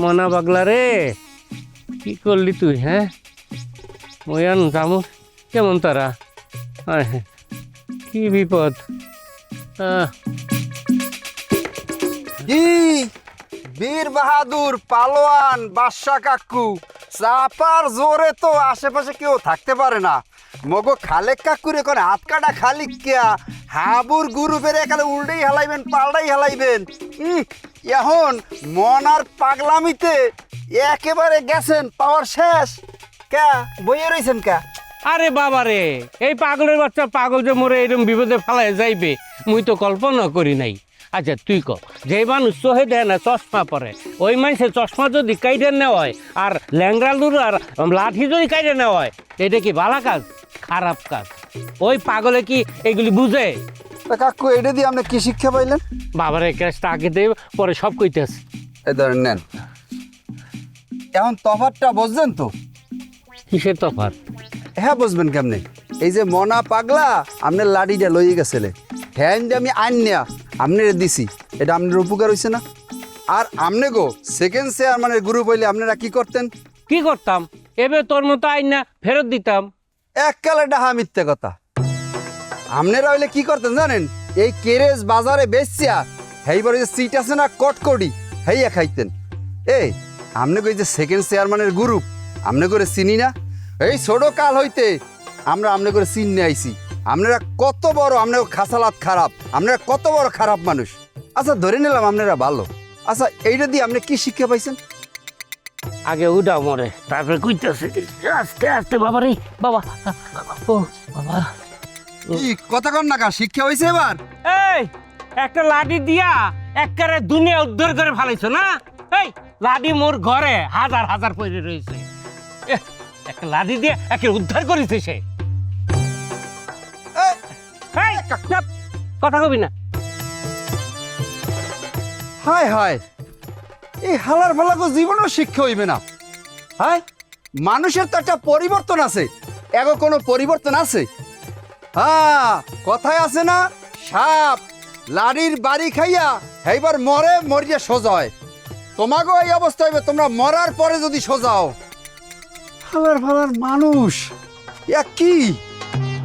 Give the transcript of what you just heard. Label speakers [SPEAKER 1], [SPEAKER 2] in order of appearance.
[SPEAKER 1] মনা পাগলা রে, কি করলি তুই? হ্যাঁ, ময়ান জামু কেমন তারা? আয় হ্যাঁ, কি বিপদ!
[SPEAKER 2] কি বীর বাহাদুর পালোয়ান বাদশা কাকু চাপার জোরে তো আশেপাশে কেউ থাকতে পারে না। মগো খালেক কাকুরে করে হাত কাটা খালিক কেয়া হাবুর গুরু বেড়ে এখানে উল্টেই হালাইবেন পাল্টাই হালাইবেন। এখন মন আর পাগলামিতে একেবারে গেছেন, পাওয়ার শেষ। কে বইয়ে রয়েছেন কে?
[SPEAKER 1] আরে বাবা রে, এই পাগলের বাচ্চা পাগল যে মোরে এরকম বিপদে ফেলায় যাইবে মুই তো কল্পনা করি নাই। আচ্ছা তুই ক, যে মানুষ চোহে দেয় না চশমা পরে, ওই মানুষের চশমা যদি কাইটে নেওয়া হয় আর ল্যাংড়া লুর আর লাঠি যদি কাইটে নেওয়া হয়, এটা কি ভালো কাজ? খারাপ কাজ। ওই পাগলে কি এগুলি বুঝে?
[SPEAKER 2] তা কাকু এটা দিয়ে আপনি কি শিক্ষা পাইলেন?
[SPEAKER 1] বাবারে ক্যাশটা আগে দেব, পরে সব কইতেছে।
[SPEAKER 2] এই ধরেন নেন, এখন তফাৎটা বুঝলেন তো?
[SPEAKER 1] কিসের তফাৎ?
[SPEAKER 2] হ্যাঁ বুঝবেন কেমনে? এই যে মনা পাগলা আপনার লাঠিটা লইয়ে গেছিলে, হ্যাঁ যে আমি আইন নেয়া আপনার দিছি, এটা আপনার উপকার হয়েছে না? আর আপনি গো সেকেন্ড চেয়ারম্যানের গ্রুপ হইলে আপনারা কি করতেন?
[SPEAKER 1] কি করতাম? এবার তোর মতো আইন না ফেরত দিতাম।
[SPEAKER 2] এককালে ডাহা মিথ্যে কথা। আপনারা হইলে কি করতেন জানেন? এই কেরেজ বাজারে বেচছিয়া হেইবারে যে সিট আছে না কটকটি, হেইয়া খাইতেন। এই আপনি কই যে সেকেন্ড চেয়ারম্যানের গ্রুপ আপনি করে চিনি না? এই ছোট কাল হইতে আমরা আপনি করে চিনে আইছি। আপনারা কত বড়, আপনার খাসালাত খারাপ, আপনারা কত বড় খারাপ মানুষ। আচ্ছা ধরে নিলাম আপনারা ভালো। আচ্ছা এইটা দিয়ে আপনি কি শিক্ষা পাইছেন?
[SPEAKER 1] আগে উঠাও মরে, তারপরে কইতেছে আস্তে আস্তে। বাবা রে বাবা, ও বাবা,
[SPEAKER 2] কি কথা কন না, শিক্ষা হয়েছে এবার?
[SPEAKER 1] এই একটা লাঠি দিয়া একেবারে দুনিয়া উদ্ধার করে ফেলাইছো না? এই লাঠি মোর ঘরে হাজার হাজার পড়ে রয়েছে, একটা লাঠি দিয়ে একে উদ্ধার করেছে সে। এই, চুপ, কথা কবি না।
[SPEAKER 2] হায় হায়, এই হালার ফালাকো জীবনও শিক্ষা হইবে না। হায়, মানুষের তো একটা পরিবর্তন আছে, এগো কোনো পরিবর্তন আছে? হ্যাঁ, কথায় আছে না, সাপ লাড়ির বাড়ি খাইয়া এইবার মরে মরিয়া সোজা হয়। তোমাকেও এই অবস্থা হইবে, তোমরা মরার পরে যদি সোজাও। হালার ফালার মানুষ, কি